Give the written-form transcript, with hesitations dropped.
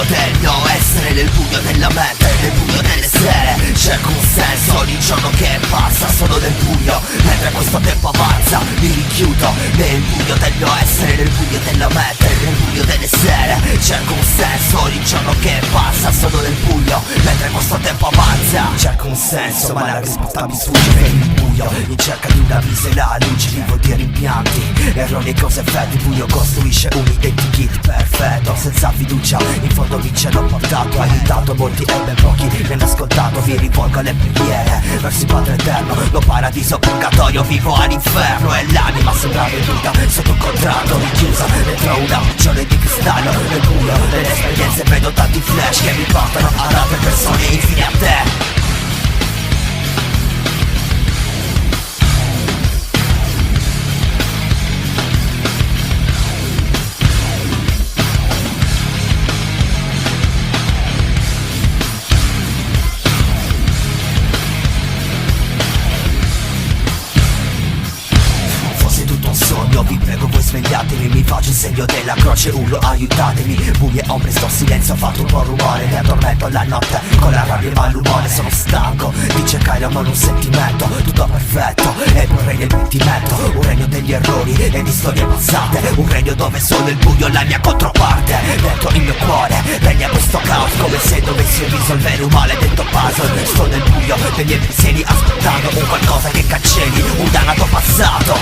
Del mio essere, nel buio della mente, nel buio delle sere. Cerco un senso ogni giorno che passa solo nel buio, mentre questo tempo avanza. Mi rinchiudo nel buio del mio essere, nel buio della mente, nel buio delle sere. Cerco un senso ogni giorno che passa solo nel buio, mentre questo tempo avanza. Cerco un senso ma la risposta mi sfugge per il buio, in cerca di una misera luce. Vivo di rimpianti, errori e cose effetti. Il buio costruisce un identikit perfetto, senza fiducia in fondo mi ce l'ho portato, aiutato molti e ben pochi mi hanno ascoltato. Vi rivolgo alle preghiere verso il Padre Eterno, lo paradiso purgatorio, vivo all'inferno e l'anima sembra venuta sotto un contratto, rinchiusa dentro una prigione di cristallo. Nel buio delle esperienze vedo tanti flash che mi portano ad altre persone infine a te. Vi prego voi svegliatemi, mi faccio il segno della croce, urlo aiutatemi. Buie ombre, sto silenzio, ho fatto un po' rumore. Mi addormento la notte con la rabbia e malumore. Sono stanco di cercare amore, un sentimento tutto perfetto e poi un regno del pentimento. Un regno degli errori e di storie passate, un regno dove solo il buio è la mia controparte. Dentro il mio cuore regna questo caos, come se dovessi risolvere un maledetto puzzle. Sto nel buio dei miei pensieri aspettando un qualcosa che cancelli un dannato passato.